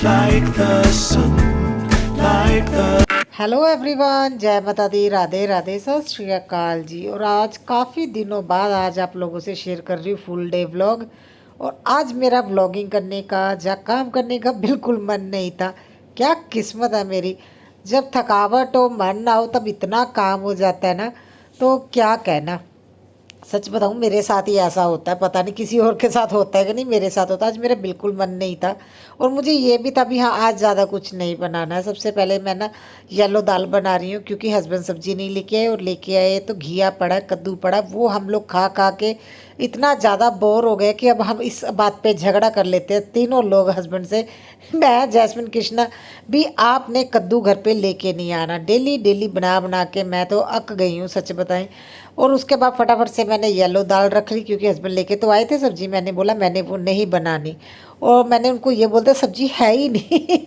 like the sun, like the hello everyone, जय माता दी, राधे राधे, सत श्री अकाल जी। और आज काफ़ी दिनों बाद आज आप लोगों से शेयर कर रही हूँ फुल डे व्लॉग। और आज मेरा व्लॉगिंग करने का या काम करने का बिल्कुल मन नहीं था। क्या किस्मत है मेरी, जब थकावट हो मन ना हो तब इतना काम हो जाता है ना, तो क्या कहना। सच बताऊं, मेरे साथ ही ऐसा होता है, पता नहीं किसी और के साथ होता है कि नहीं, मेरे साथ होता है। आज मेरा बिल्कुल मन नहीं था और मुझे ये भी था भी हाँ आज ज़्यादा कुछ नहीं बनाना है। सबसे पहले मैं ना येलो दाल बना रही हूँ क्योंकि हस्बैंड सब्जी नहीं लेके आए, और लेके आए तो घिया पड़ा कद्दू पड़ा, वो हम लोग खा खा के इतना ज़्यादा बोर हो गए कि अब हम इस बात पे झगड़ा कर लेते हैं तीनों लोग हस्बैंड से। मैं, जैस्मिन, कृष्णा भी, आपने कद्दू घर पे लेके नहीं आना। डेली डेली बना बना के मैं तो अक गई हूँ, सच बताएं। और उसके बाद फटाफट से मैंने येलो दाल रख ली क्योंकि हस्बैंड लेके तो आए थे सब्जी। मैंने बोला मैंने वो नहीं बनानी, और मैंने उनको ये बोलते सब्जी है ही नहीं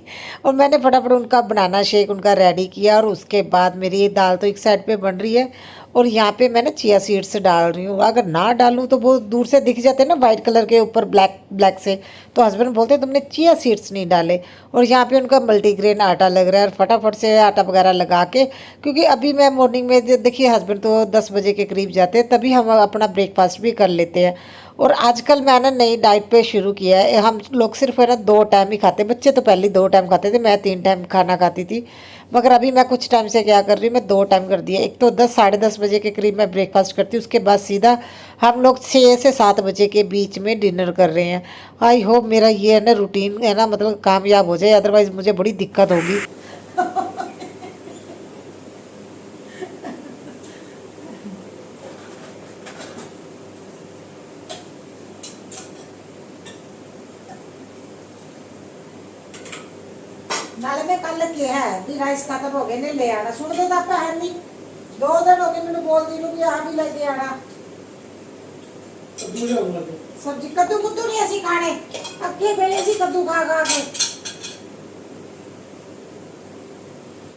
और मैंने फटाफट उनका बनाना शेक उनका रेडी किया। और उसके बाद मेरी ये दाल तो एक साइड पे बन रही है, और यहाँ पे मैं ना चिया सीड्स डाल रही हूँ। अगर ना डालूँ तो वो दूर से दिख जाते हैं ना वाइट कलर के ऊपर ब्लैक ब्लैक से, तो हस्बैंड बोलते तुमने चिया सीड्स नहीं डाले। और यहाँ पे उनका मल्टीग्रेन आटा लग रहा है, और फटाफट से आटा वगैरह लगा के, क्योंकि अभी मैं मॉर्निंग में देखिए हस्बैंड तो 10 बजे के करीब जाते हैं, तभी हम अपना ब्रेकफास्ट भी कर लेते हैं। और आजकल मैंने नई डाइट पे शुरू किया है, हम लोग सिर्फ है ना 2 टाइम ही खाते। बच्चे तो पहले 2 टाइम खाते थे, मैं 3 टाइम खाना खाती थी, मगर अभी मैं कुछ टाइम से क्या कर रही हूँ, मैं 2 टाइम कर दिया। एक तो 10 साढ़े 10 बजे के करीब मैं ब्रेकफास्ट करती हूँ, उसके बाद सीधा हम लोग 6 से 7 बजे के बीच में डिनर कर रहे हैं। आई होप मेरा ये है ना रूटीन है ना, मतलब कामयाब हो जाए, अदरवाइज़ मुझे बड़ी दिक्कत होगी। नाले में कल के है भी राइस खत्म हो गए ने ले आना, सुन दो तो आपका है नहीं। 2 दिन हो गए मैंने बोल दी भी आ भी लेके आना सब्जी। कद्दू कुद्दू नहीं ऐसी खाने, अक्के बेले सी कद्दू खा खा के।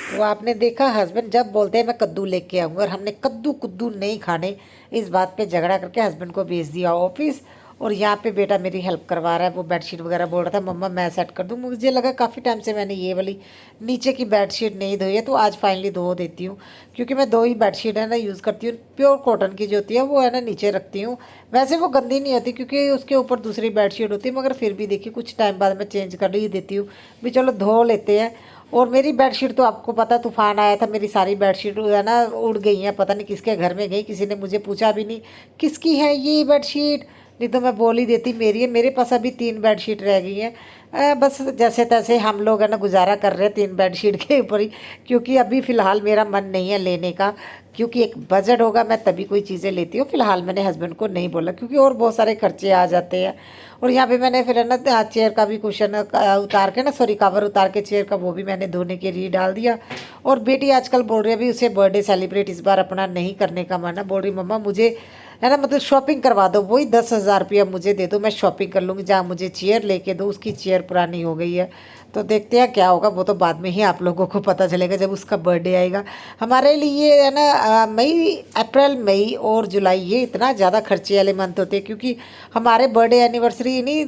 तो आपने देखा हस्बैंड जब बोलते हैं मैं कद्दू लेके आऊंगा, और हमने कद्दू कुद्दू नहीं खाने, इस बात पे झगड़ा करके हस्बैंड को भेज दिया ऑफिस। और यहाँ पे बेटा मेरी हेल्प करवा रहा है, वो बेडशीट वगैरह बोल रहा था मम्मा मैं सेट कर दूँ। मुझे लगा काफ़ी टाइम से मैंने ये वाली नीचे की बेडशीट नहीं धोई है, तो आज फाइनली धो देती हूँ। क्योंकि मैं 2 ही बेडशीट है ना यूज़ करती हूँ, प्योर कॉटन की जो होती है वो है ना नीचे रखती हूँ। वैसे वो गंदी नहीं होती क्योंकि उसके ऊपर दूसरी बेडशीट होती है, मगर फिर भी देखिए कुछ टाइम बाद मैं चेंज कर ही देती हूँ, भी चलो धो लेते हैं। और मेरी बेडशीट तो आपको पता, तूफान आया था, मेरी सारी बेडशीट है ना उड़ गई हैं, पता नहीं किसके घर में गई, किसी ने मुझे पूछा भी नहीं किसकी है ये बेडशीट, नहीं तो मैं बोल ही देती मेरी है। मेरे पास अभी 3 बेडशीट रह गई हैं। बस जैसे तैसे हम लोग है ना गुजारा कर रहे हैं 3 बेडशीट के ऊपर ही, क्योंकि अभी फ़िलहाल मेरा मन नहीं है लेने का, क्योंकि एक बजट होगा मैं तभी कोई चीज़ें लेती हूँ। फ़िलहाल मैंने हस्बैंड को नहीं बोला क्योंकि और बहुत सारे खर्चे आ जाते हैं। और यहाँ पे मैंने फिर है ना चेयर का भी कुशन उतार के ना, सॉरी कवर उतार के चेयर का, वो भी मैंने धोने के लिए डाल दिया। और बेटी आजकल बोल रही है अभी उसे बर्थडे सेलिब्रेट इस बार अपना नहीं करने का मन है, बोल रही मम्मा मुझे है ना मतलब शॉपिंग करवा दो, वही 10,000 रुपया मुझे दे दो, मैं शॉपिंग कर लूँगी, जहाँ मुझे चेयर लेके दो, उसकी चेयर पुरानी हो गई है। तो देखते हैं क्या होगा, वो तो बाद में ही आप लोगों को पता चलेगा जब उसका बर्थडे आएगा। हमारे लिए है ना मई, अप्रैल, मई और जुलाई ये इतना ज़्यादा खर्चे वाले मंथ होते हैं, क्योंकि हमारे बर्थडे एनिवर्सरी इन्हीं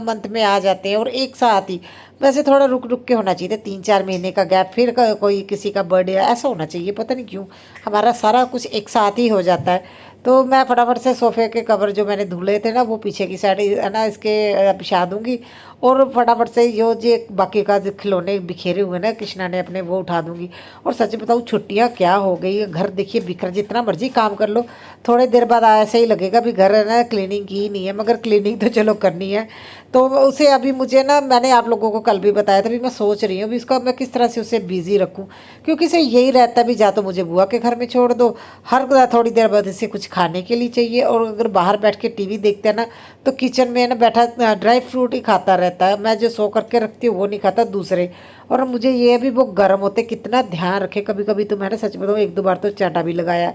मंथ में आ जाते हैं, और एक साथ ही। वैसे थोड़ा रुक रुक के होना चाहिए, 3-4 महीने का गैप, फिर कोई किसी का बर्थडे ऐसा होना चाहिए, पता नहीं क्यों हमारा सारा कुछ एक साथ ही हो जाता है। तो मैं फटाफट से सोफ़े के कवर जो मैंने धुले थे ना वो पीछे की साइड है ना इसके बिछा दूँगी, और फटाफट से जो बाकी का जो खिलौने बिखेरे हुए ना कृष्णा ने अपने, वो उठा दूँगी। और सच बताऊँ छुट्टियाँ क्या हो गई, घर देखिए बिखर, जितना मर्जी काम कर लो थोड़ी देर बाद ऐसे ही लगेगा भी घर है ना क्लीनिंग की ही नहीं है, मगर क्लीनिंग तो चलो करनी है। तो उसे अभी मुझे ना, मैंने आप लोगों को कल भी बताया था भी, मैं सोच रही हूँ भी इसको मैं किस तरह से उसे बिज़ी रखूँ, क्योंकि इसे यही रहता है भी जा तो मुझे बुआ के घर में छोड़ दो, हर थोड़ी देर बाद इसे कुछ खाने के लिए चाहिए, और अगर बाहर बैठ के टीवी देखते हैं ना तो किचन में ना बैठा ड्राई फ्रूट ही खाता रहता है, मैं जो सो करके रखती हूँ वो नहीं खाता दूसरे। और मुझे ये भी वो गर्म होते, कितना ध्यान रखे, कभी कभी तो मैंने सच बताऊँ 1-2 बार तो चाटा भी लगाया।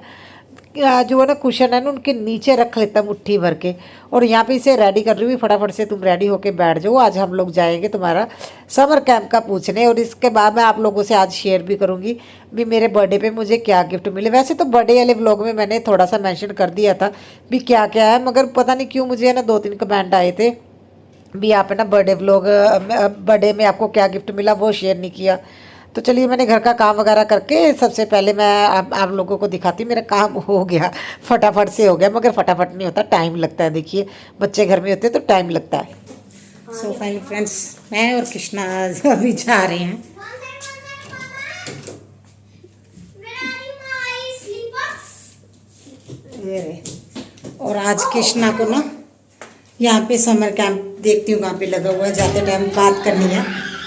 जो है ना कुशन है ना उनके नीचे रख लेता मुट्ठी भर के। और यहाँ पे इसे रेडी कर रही हूँ, फटाफट से तुम रेडी होके बैठ जाओ, आज हम लोग जाएंगे तुम्हारा समर कैंप का पूछने। और इसके बाद मैं आप लोगों से आज शेयर भी करूँगी भी मेरे बर्थडे पे मुझे क्या गिफ्ट मिले। वैसे तो बर्थडे वाले व्लॉग में मैंने थोड़ा सा मेंशन कर दिया था भी क्या क्या है, मगर पता नहीं क्यों मुझे है ना 2-3 कमेंट आए थे भी यहाँ पे ना बर्थडे व्लॉग, बर्थडे में आपको क्या गिफ्ट मिला वो शेयर नहीं किया। तो चलिए मैंने घर का काम वगैरह करके सबसे पहले मैं आप लोगों को दिखाती हूँ। मेरा काम हो गया, फटाफट से हो गया, मगर फटाफट नहीं होता, टाइम लगता है। देखिए बच्चे घर में होते हैं तो टाइम लगता है। सो फाइनली फ्रेंड्स, मैं और कृष्णा अभी जा रहे हैं। ये रहे। और आज कृष्णा को ना यहाँ पे समर कैंप देखती हूँ कहाँ पे लगा हुआ है, जाते टाइम बात करनी है।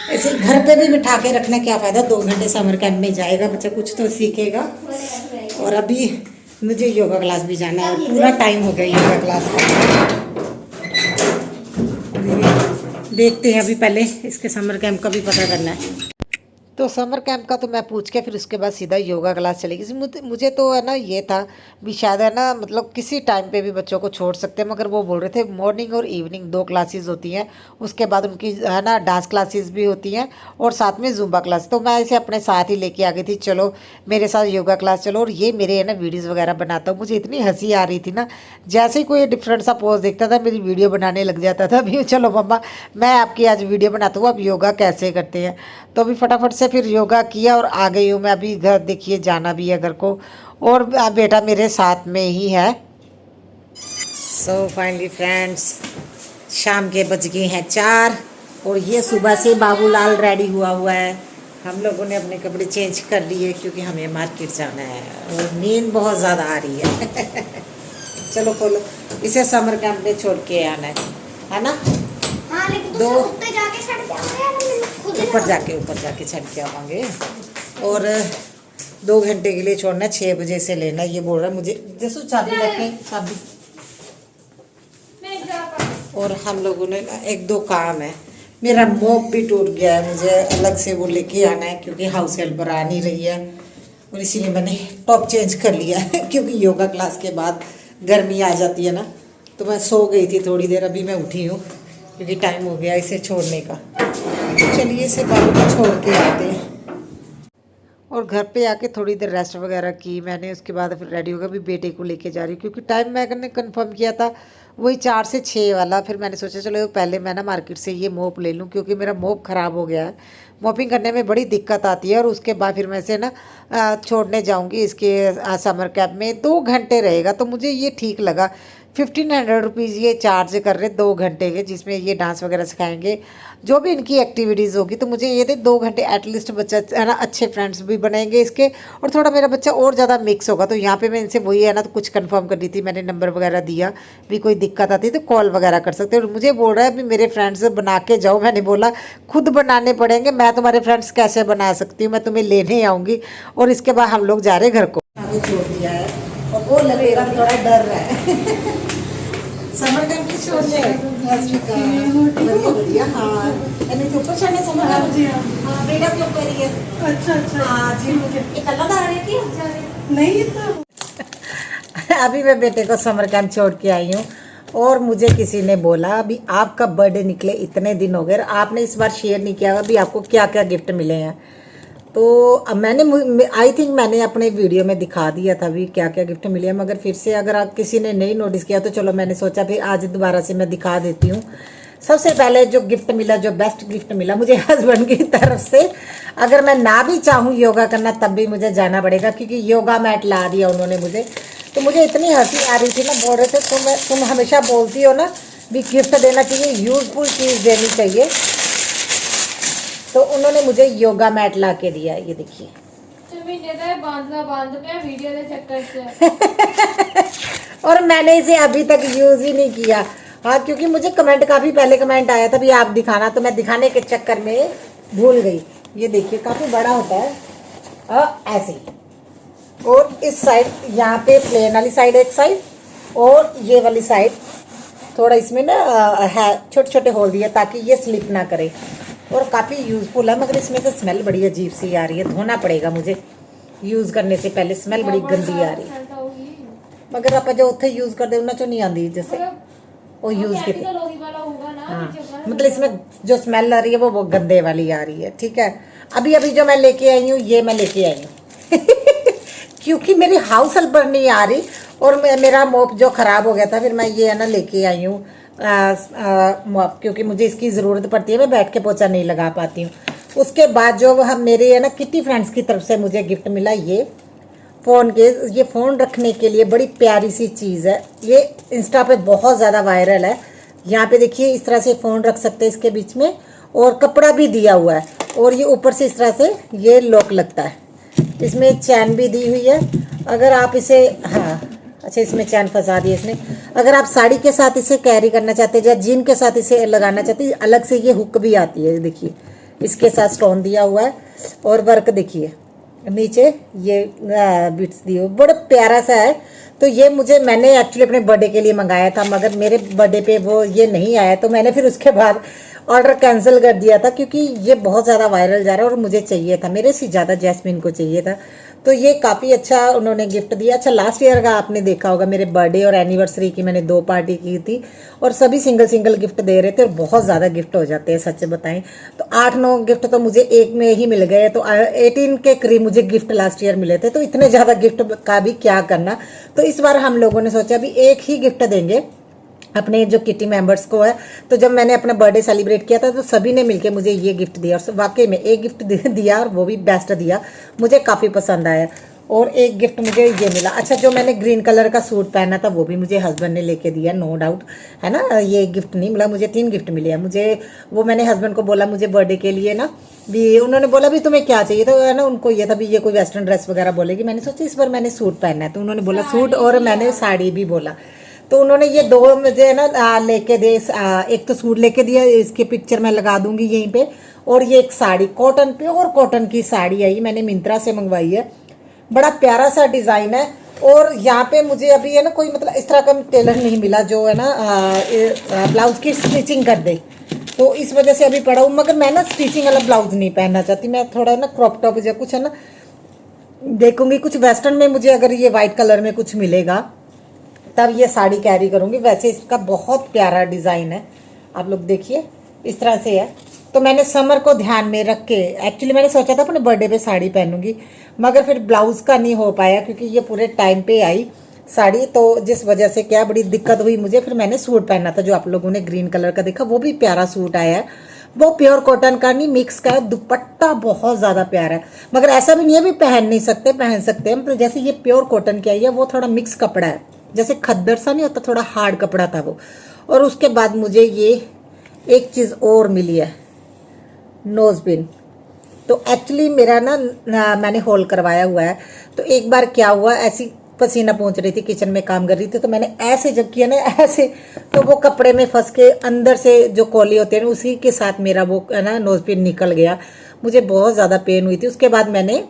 ऐसे घर पे भी बिठा के रखना क्या फ़ायदा, 2 घंटे समर कैंप में जाएगा बच्चा, कुछ तो सीखेगा। और अभी मुझे योगा क्लास भी जाना है, और पूरा टाइम हो गया योगा क्लास का। देखते हैं, अभी पहले इसके समर कैंप का भी पता करना है। तो समर कैंप का तो मैं पूछ के फिर उसके बाद सीधा योगा क्लास चलेगी। मुझे तो है ना ये था भी शायद है ना, मतलब किसी टाइम पे भी बच्चों को छोड़ सकते हैं, मगर वो बोल रहे थे मॉर्निंग और इवनिंग 2 क्लासेस होती हैं, उसके बाद उनकी है ना डांस क्लासेस भी होती हैं और साथ में जुम्बा क्लास। तो मैं इसे अपने साथ ही लेके आ गई थी, चलो मेरे साथ योगा क्लास चलो। और ये मेरे है ना वीडियोज़ वगैरह बनाता हूँ, मुझे इतनी हंसी आ रही थी ना, जैसे ही कोई डिफरेंट सा पोज देखता था मेरी वीडियो बनाने लग जाता था। अभी चलो मम्मा मैं आपकी आज वीडियो बनाता हूँ, आप योगा कैसे करते हैं। तो अभी फटाफट से फिर योगा किया और आ गई हूँ मैं। अभी घर देखिए जाना भी है घर को, और बेटा मेरे साथ में ही है। सो फाइनली फ्रेंड्स, शाम के बज गए हैं 4 और ये सुबह से बाबूलाल रेडी हुआ है। हम लोगों ने अपने कपड़े चेंज कर लिए क्योंकि हमें मार्केट जाना है और नींद बहुत ज़्यादा आ रही है। चलो खोलो, इसे समर कैंप में छोड़ के आना है ना। हाँ, लेकिन दो ऊपर जाके छड़ के आएंगे, ऊपर जाके छड़ के आवांगे। और 2 घंटे के लिए छोड़ना, 6 बजे से लेना। ये बोल रहा है मुझे जैसो चाबी रखे, चाबी। और हम लोगों ने ना 1-2 काम है। मेरा मोप भी टूट गया है, मुझे अलग से वो लेके आना है क्योंकि हाउस हेल्पर आ नहीं रही है। और इसीलिए मैंने टॉप चेंज कर लिया है क्योंकि योगा क्लास के बाद गर्मी आ जाती है ना। तो मैं सो गई थी थोड़ी देर, अभी मैं उठी हूँ क्योंकि टाइम हो गया इसे छोड़ने का। तो चलिए इसे बाबू को छोड़ के आते हैं। और घर पे आके थोड़ी देर रेस्ट वगैरह की मैंने, उसके बाद फिर रेडी होकर भी बेटे को लेके जा रही हूँ क्योंकि टाइम मैंने कंफर्म किया था वही 4 से 6 वाला। फिर मैंने सोचा चलो पहले मैं ना मार्केट से ये मोप ले लूँ क्योंकि मेरा मोप ख़राब हो गया है, मोपिंग करने में बड़ी दिक्कत आती है। और उसके बाद फिर मैं इसे ना छोड़ने जाऊँगी इसके समर कैंप में। 2 घंटे रहेगा तो मुझे ये ठीक लगा। 1500 रुपीज़ ये चार्ज कर रहे 2 घंटे के, जिसमें ये डांस वगैरह सिखाएंगे, जो भी इनकी एक्टिविटीज़ होगी। तो मुझे ये दे 2 घंटे एटलीस्ट बच्चा है ना, अच्छे फ्रेंड्स भी बनेंगे इसके, और थोड़ा मेरा बच्चा और ज़्यादा मिक्स होगा। तो यहाँ पे मैं इनसे वही है ना, तो कुछ कंफर्म कर दी थी मैंने, नंबर वगैरह दिया भी कोई दिक्कत आती तो कॉल वगैरह कर सकते हो। और मुझे बोल रहा है भी मेरे फ्रेंड्स बना के जाओ। मैंने बोला खुद बनाने पड़ेंगे, मैं तुम्हारे फ्रेंड्स कैसे बना सकती हूँ, मैं तुम्हें लेने आऊँगी। और इसके बाद हम लोग जा रहे घर को। आगे छोड़ दिया है और वो लगेगा थोड़ा डर रहा है। समर कैंप की छोड़ने बढ़िया। हाँ तो ऊपर चढ़ने समर कैंप। हाँ बेटा के ऊपर ही है। अच्छा। हाँ जी, मुझे इकल्ला आ रही थी नहीं तो। अभी मैं बेटे को समर कैंप छोड़ के आई हूँ और मुझे किसी ने बोला अभी आपका बर्थडे निकले इतने दिन हो गए, आपने इस बार शेयर नहीं किया अभी आपको क्या क्या गिफ्ट मिले हैं। तो अब मैंने आई थिंक मैंने अपने वीडियो में दिखा दिया था भी क्या क्या गिफ्ट मिले हैं, मगर फिर से अगर आप किसी ने नहीं नोटिस किया तो चलो मैंने सोचा फिर आज दोबारा से मैं दिखा देती हूँ। सबसे पहले जो गिफ्ट मिला, जो बेस्ट गिफ्ट मिला मुझे हस्बैंड की तरफ से, अगर मैं ना भी चाहूँ योगा करना तब भी मुझे जाना पड़ेगा क्योंकि योगा मैट ला दिया उन्होंने मुझे। तो मुझे इतनी हंसी आ रही थी ना, बोल रहे थे तुम हमेशा बोलती हो ना भी गिफ्ट देना चाहिए, यूजफुल चीज़ देनी चाहिए। तो उन्होंने मुझे योगा मैट ला के दिया, ये देखिए। और मैंने इसे अभी तक यूज ही नहीं किया। हाँ क्योंकि मुझे कमेंट काफ़ी पहले कमेंट आया था भी आप दिखाना, तो मैं दिखाने के चक्कर में भूल गई। ये देखिए काफ़ी बड़ा होता है ऐसे ही। और इस साइड यहाँ पे प्लेन वाली साइड एक साइड, और ये वाली साइड थोड़ा इसमें ना है छोटे छोटे होल दिए ताकि ये स्लिप ना करे। और काफ़ी यूज़फुल है, मगर इसमें से स्मेल बड़ी अजीब सी आ रही है, धोना पड़ेगा मुझे यूज़ करने से पहले, स्मेल बड़ी गंदी आ रही है। मगर आप जो उत्थे यूज़ कर दे उन्हें चो नहीं आती जैसे वो यूज़ की। हाँ मतलब इसमें जो स्मेल आ रही है वो गंदे वाली आ रही है। ठीक है, अभी अभी जो मैं लेके आई हूँ ये मैं लेके आई हूँ क्योंकि मेरी हाउस हेल्पर नहीं आ रही और मेरा मोप जो ख़राब हो गया था, फिर मैं ये है ना लेके आई हूँ क्योंकि मुझे इसकी ज़रूरत पड़ती है, मैं बैठ के पोछा नहीं लगा पाती हूँ। उसके बाद जो हम मेरे है ना किटी फ्रेंड्स की तरफ से मुझे गिफ्ट मिला ये फ़ोन केस। ये फ़ोन रखने के लिए बड़ी प्यारी सी चीज़ है, ये इंस्टा पे बहुत ज़्यादा वायरल है। यहाँ पे देखिए इस तरह से फ़ोन रख सकते हैं इसके बीच में, और कपड़ा भी दिया हुआ है, और ये ऊपर से इस तरह से ये लॉक लगता है। इसमें चैन भी दी हुई है। अगर आप इसे, हाँ अच्छा इसमें चैन फंसा दी है इसने। अगर आप साड़ी के साथ इसे कैरी करना चाहते हैं या जीन के साथ इसे लगाना चाहते हैं, अलग से ये हुक भी आती है। देखिए इसके साथ स्टोन दिया हुआ है, और वर्क देखिए नीचे ये बिट्स दिए हुए, बड़ा प्यारा सा है। तो ये मैंने एक्चुअली अपने बर्थडे के लिए मंगाया था, मगर मेरे बर्थडे पे वो ये नहीं आया, तो मैंने फिर उसके बाद ऑर्डर कैंसिल कर दिया था, क्योंकि ये बहुत ज़्यादा वायरल जा रहा है और मुझे चाहिए था, मेरे से ज़्यादा जैस्मिन को चाहिए था। तो ये काफ़ी अच्छा उन्होंने गिफ्ट दिया। अच्छा लास्ट ईयर का आपने देखा होगा, मेरे बर्थडे और एनिवर्सरी की मैंने 2 पार्टी की थी, और सभी सिंगल सिंगल गिफ्ट दे रहे थे, और बहुत ज़्यादा गिफ्ट हो जाते हैं सच बताएं तो। 8-9 गिफ्ट तो मुझे एक में ही मिल गए, तो 18 के करीब मुझे गिफ्ट लास्ट ईयर मिले थे। तो इतने ज़्यादा गिफ्ट का भी क्या करना, तो इस बार हम लोगों ने सोचा अभी एक ही गिफ्ट देंगे अपने जो किटी मेंबर्स को है। तो जब मैंने अपना बर्थडे सेलिब्रेट किया था, तो सभी ने मिलके मुझे ये गिफ्ट दिया, और वाकई में एक गिफ्ट दिया, और वो भी बेस्ट दिया, मुझे काफ़ी पसंद आया। और एक गिफ्ट मुझे ये मिला। अच्छा जो मैंने ग्रीन कलर का सूट पहना था, वो भी मुझे हस्बैंड ने लेके दिया, नो डाउट है ना। ये गिफ्ट नहीं मिला मुझे, 3 गिफ्ट मिले हैं मुझे। वो मैंने हस्बैंड को बोला मुझे बर्थडे के लिए ना भी, उन्होंने बोला भी तुम्हें क्या चाहिए, तो है ना उनको ये था भी ये कोई वेस्टर्न ड्रेस वगैरह बोलेगी। मैंने सोचा इस बार मैंने सूट पहनना है, तो उन्होंने बोला सूट, और मैंने साड़ी भी बोला। तो उन्होंने ये 2 मुझे ना लेके दे, एक तो सूट लेके दिया, इसकी पिक्चर मैं लगा दूंगी यहीं पे, और ये एक साड़ी कॉटन, प्योर कॉटन की साड़ी आई, मैंने मिंत्रा से मंगवाई है। बड़ा प्यारा सा डिज़ाइन है, और यहाँ पे मुझे अभी है ना कोई मतलब इस तरह का टेलर नहीं मिला जो है ना ब्लाउज की स्टिचिंग कर दे, तो इस वजह से अभी पड़ा हूँ। मगर मैं ना स्टिचिंग वाला ब्लाउज नहीं पहनना चाहती, मैं थोड़ा ना क्रॉप टॉप या कुछ है ना देखूंगी, कुछ वेस्टर्न में मुझे अगर ये वाइट कलर में कुछ मिलेगा तब ये साड़ी कैरी करूंगी। वैसे इसका बहुत प्यारा डिज़ाइन है, आप लोग देखिए इस तरह से है। तो मैंने समर को ध्यान में रख के, एक्चुअली मैंने सोचा था अपने बर्थडे पे साड़ी पहनूंगी, मगर फिर ब्लाउज का नहीं हो पाया, क्योंकि ये पूरे टाइम पे आई साड़ी, तो जिस वजह से क्या बड़ी दिक्कत हुई मुझे। फिर मैंने सूट पहना था, जो आप लोगों ने ग्रीन कलर का देखा, वो भी प्यारा सूट आया है। वो प्योर कॉटन का नहीं, मिक्स का है, दुपट्टा बहुत ज़्यादा प्यारा है। मगर ऐसा भी नहीं है भी पहन नहीं सकते, पहन सकते हैं। मतलब जैसे ये प्योर कॉटन की आई है, वो थोड़ा मिक्स कपड़ा है, जैसे खद्दर सा नहीं होता, थोड़ा हार्ड कपड़ा था वो। और उसके बाद मुझे ये एक चीज़ और मिली है, नोज पिन। तो एक्चुअली मेरा ना मैंने होल करवाया हुआ है, तो एक बार क्या हुआ, ऐसी पसीना पहुंच रही थी, किचन में काम कर रही थी, तो मैंने ऐसे जब किया ना ऐसे, तो वो कपड़े में फंस के अंदर से जो कॉली होते हैं उसी के साथ मेरा वो है ना नोज पिन निकल गया। मुझे बहुत ज़्यादा पेन हुई थी, उसके बाद मैंने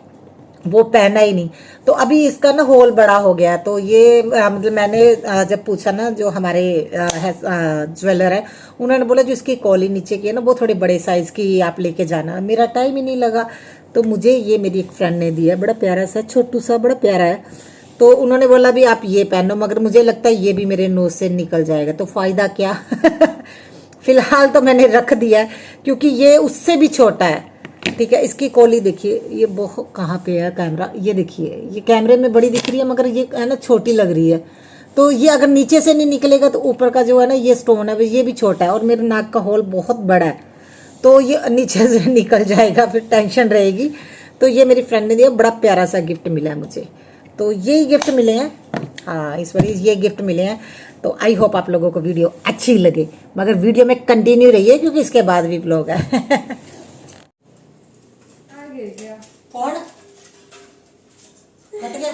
वो पहना ही नहीं। तो अभी इसका ना होल बड़ा हो गया, तो ये मतलब मैंने जब पूछा ना जो हमारे ज्वेलर है, उन्होंने बोला जो इसकी कॉली नीचे की है ना वो थोड़ी बड़े साइज़ की आप लेके जाना। मेरा टाइम ही नहीं लगा, तो मुझे ये मेरी एक फ्रेंड ने दिया, बड़ा प्यारा सा, छोटू सा, बड़ा प्यारा है। तो उन्होंने बोला भी आप ये पहनो, मगर मुझे लगता है ये भी मेरे नोज से निकल जाएगा, तो फ़ायदा क्या फिलहाल तो मैंने रख दिया है, क्योंकि ये उससे भी छोटा है। ठीक है, इसकी कॉली देखिए, ये बहुत कहाँ पे है कैमरा, ये देखिए, ये कैमरे में बड़ी दिख रही है मगर ये है ना छोटी लग रही है। तो ये अगर नीचे से नहीं निकलेगा तो ऊपर का जो है ना ये स्टोन है ये भी छोटा है, और मेरे नाक का होल बहुत बड़ा है, तो ये नीचे से निकल जाएगा, फिर टेंशन रहेगी। तो ये मेरी फ्रेंड ने दिया, बड़ा प्यारा सा गिफ्ट मिला है मुझे। तो यही गिफ्ट मिले हैं, हाँ इस बार ये गिफ्ट मिले हैं। तो आई होप आप लोगों को वीडियो अच्छी लगे, मगर वीडियो में कंटिन्यू रहिए क्योंकि इसके बाद भी व्लॉग है। कौन कट गया?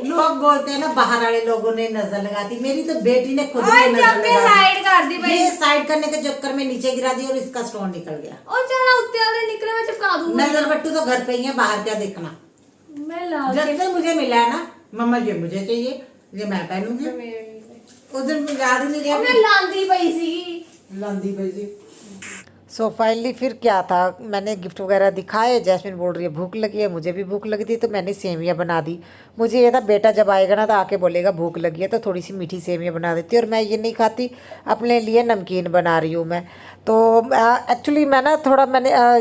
लोग बोलते हैं ना बाहर वाले लोगों ने नजर लगाती, मेरी तो बेटी ने खुद ही नजर साइड कर दी भाई, ये साइड करने के चक्कर में नीचे गिरा दी और इसका स्टोन निकल गया। और चला उत्ते वाले निकले, मैं चिपका दूंगी। नजर बट्टू तो घर पे ही है, बाहर क्या देखना। मैं ला जब से मुझे मिला है ना मम्मा ये मुझे चाहिए, ये मैं पहनूंगी, उस दिन याद ही नहीं रहा, मैं लांदी पई सी, लांदी पई सी। सो फाइनली फिर क्या था, मैंने गिफ्ट वगैरह दिखाए, जैस्मिन बोल रही है भूख लगी है, मुझे भी भूख लगी थी, तो मैंने सेवियां बना दी। मुझे ये था बेटा जब आएगा ना तो आके बोलेगा भूख लगी है, तो थोड़ी सी मीठी सेवियां बना देती, और मैं ये नहीं खाती, अपने लिए नमकीन बना रही हूँ मैं। तो एक्चुअली मैं ना थोड़ा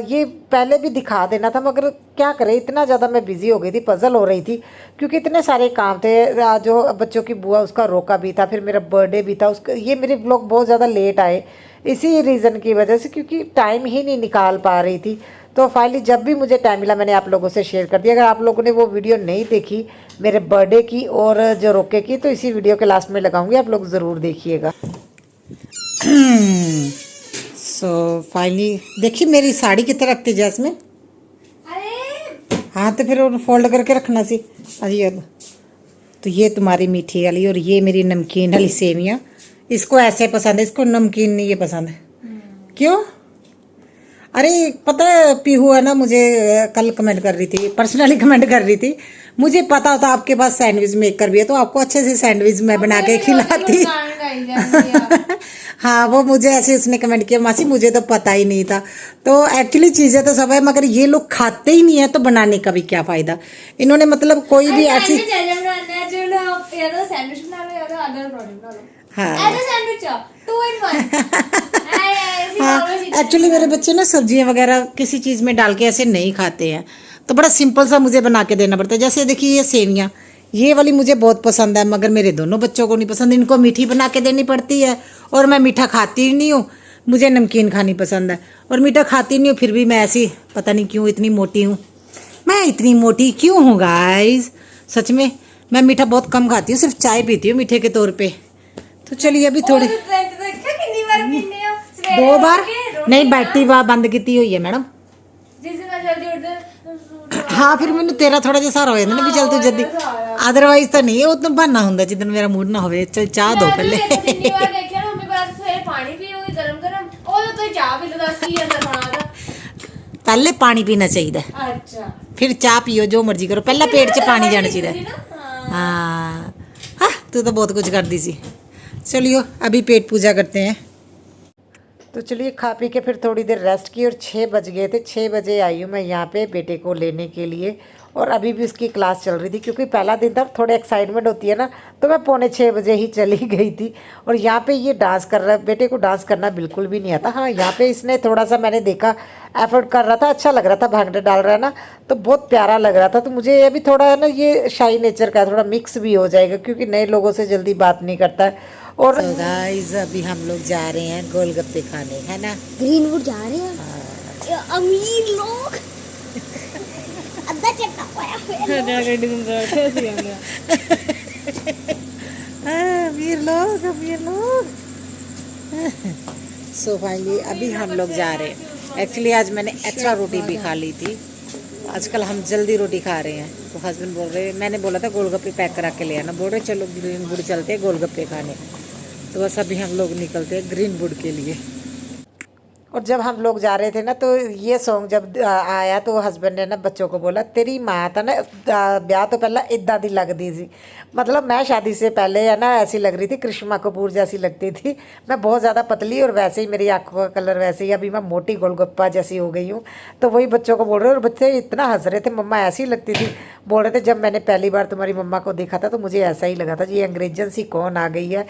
ये पहले भी दिखा देना था, मगर क्या करें, इतना ज़्यादा मैं बिज़ी हो गई थी, पज़ल हो रही थी, क्योंकि इतने सारे काम थे। जो बच्चों की बुआ उसका रोका भी था, फिर मेरा बर्थडे भी था, उसका ये मेरे व्लॉग बहुत ज़्यादा लेट आए इसी रीज़न की वजह से, क्योंकि टाइम ही नहीं निकाल पा रही थी। तो फाइनली जब भी मुझे टाइम मिला मैंने आप लोगों से शेयर कर दिया। अगर आप लोगों ने वो वीडियो नहीं देखी मेरे बर्थडे की और जो रोके की, तो इसी वीडियो के लास्ट में लगाऊंगी, आप लोग ज़रूर देखिएगा। सो फाइनली देखिए मेरी साड़ी कितना रखती जैस्मिन। अरे हाँ तो फिर फोल्ड करके रखना सी। अजी तो ये तुम्हारी मीठी वाली और ये मेरी नमकीन वाली सेवियाँ। इसको ऐसे पसंद है, इसको नमकीन नहीं ये पसंद है। क्यों? अरे पता है पीहू है ना, मुझे कल कमेंट कर रही थी, पर्सनली कमेंट कर रही थी, मुझे पता होता आपके पास सैंडविच मेकर भी है तो आपको अच्छे से सैंडविच मैं बना के खिलाती। हाँ वो मुझे ऐसे उसने कमेंट किया, मासी मुझे तो पता ही नहीं था। तो एक्चुअली चीज़ें तो सब है, मगर ये लोग खाते ही नहीं है तो बनाने का भी क्या फ़ायदा। इन्होंने मतलब कोई भी ऐसी हाँ एक्चुअली मेरे बच्चे ना सब्जियां वगैरह किसी चीज़ में डाल के ऐसे नहीं खाते हैं, तो बड़ा सिंपल सा मुझे बना के देना पड़ता है। जैसे देखिए ये सेवियाँ, ये वाली मुझे बहुत पसंद है, मगर मेरे दोनों बच्चों को नहीं पसंद। इनको मीठी बना के देनी पड़ती है और मैं मीठा खाती नहीं हूँ, मुझे नमकीन खानी पसंद है और मीठा खाती नहीं हूँ। फिर भी मैं ऐसी पता नहीं क्यों इतनी मोटी हूँ। मैं इतनी मोटी क्यों हूँ गाइस? सच में मैं मीठा बहुत कम खाती हूँ, सिर्फ चाय पीती हूँ मीठे के तौर पे। तो चलिए अभी थोड़ी 2 बार नहीं बैठी बंद की हुई है मैडम। हाँ फिर मैंने तेरा थोड़ा जिहा सहारा हो जाता ना भी चल तू जल्दी, अदरवाइज तो नहीं, वो तो बहाना ਹੁੰਦਾ जिदन मेरा मूड ना होवे चल चाह दो पहले। पहले पानी पीना चाहिए, फिर चाह पियो, जो मर्जी करो, पहले पेट च पानी जाना चाहिए। हाँ हाँ तू तो बहुत कुछ कर दी सी। चलियो अभी पेट पूजा करते हैं। तो चलिए खा पी के फिर थोड़ी देर रेस्ट की और 6 बज गए थे। 6 बजे आई हूँ मैं यहाँ पे बेटे को लेने के लिए, और अभी भी उसकी क्लास चल रही थी, क्योंकि पहला दिन था, थोड़े एक्साइटमेंट होती है ना, तो मैं 5:45 बजे ही चली गई थी। और यहाँ पे ये डांस कर रहा है, बेटे को डांस करना बिल्कुल भी नहीं आता। हाँ यहाँ पे इसने थोड़ा सा मैंने देखा एफर्ट कर रहा था, अच्छा लग रहा था, भांगड़े डाल रहा है ना, तो बहुत प्यारा लग रहा था। तो मुझे अभी थोड़ा है ना ये शाई नेचर का थोड़ा मिक्स भी हो जाएगा, क्योंकि नए लोगों से जल्दी बात नहीं करता है। और गाइस अभी हम लोग जा रहे हैं गोलगप्पे खाने, है ना, ग्रीनवुड जा रहे हैं अमीर लोग। अद्धा चट्टा अमीर लोग अमीर लोग। सो फाइनली अभी हम लोग जा रहे हैं। एक्चुअली आज मैंने एक्स्ट्रा रोटी भी खा ली थी, आजकल हम जल्दी रोटी खा रहे हैं। तो हस्बैंड बोल रहे, मैंने बोला था गोलगप्पे पैक करा के ले आना, बोल रहे चलो ग्रीनवुड चलते हैं गोलगप्पे खाने। तो बस अभी हम लोग निकलते हैं ग्रीनवुड के लिए। और जब हम लोग जा रहे थे ना, तो ये सॉन्ग जब आया तो हस्बैंड ने ना बच्चों को बोला, तेरी माँ था ना ब्याह तो पहला इदा दी लगती थी। मतलब मैं शादी से पहले है ना ऐसी लग रही थी, करिश्मा कपूर जैसी लगती थी। मैं बहुत ज़्यादा पतली और वैसे ही मेरी आँखों का कलर वैसे ही, अभी मैं मोटी गोलगप्पा जैसी हो गई हूँ। तो वही बच्चों को बोल रहे, और बच्चे इतना हंस रहे थे, मम्मा ऐसी लगती थी। बोल रहे थे जब मैंने पहली बार तुम्हारी मम्मा को देखा था तो मुझे ऐसा ही लगा था, ये अंग्रेजन सी कौन आ गई है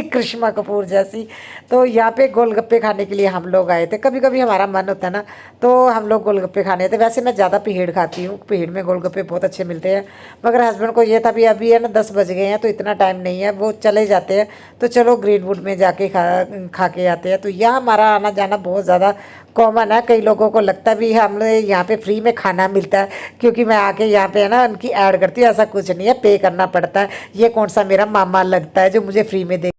करिश्मा कपूर जैसी। तो यहाँ पे गोलगप्पे खाने के लिए हम लोग आए थे। कभी कभी हमारा मन होता है ना तो हम लोग गोलगप्पे खाने थे। वैसे मैं ज़्यादा पीड़ खाती हूँ, पीड़ में गोलगप्पे बहुत अच्छे मिलते हैं, मगर हस्बैंड को ये था भी अभी है ना 10 बज गए हैं तो इतना टाइम नहीं है, वो चले जाते हैं, तो चलो ग्रीनवुड में जाके खा के आते हैं। तो यहाँ हमारा आना जाना बहुत ज़्यादा कॉमन है। कई लोगों को लगता भी है हम यहाँ पे फ्री में खाना मिलता है, क्योंकि मैं आके यहाँ पे है ना उनकी ऐड करती हूँ। ऐसा कुछ नहीं है, पे करना पड़ता है। ये कौन सा मेरा मामा लगता है जो मुझे फ्री में दे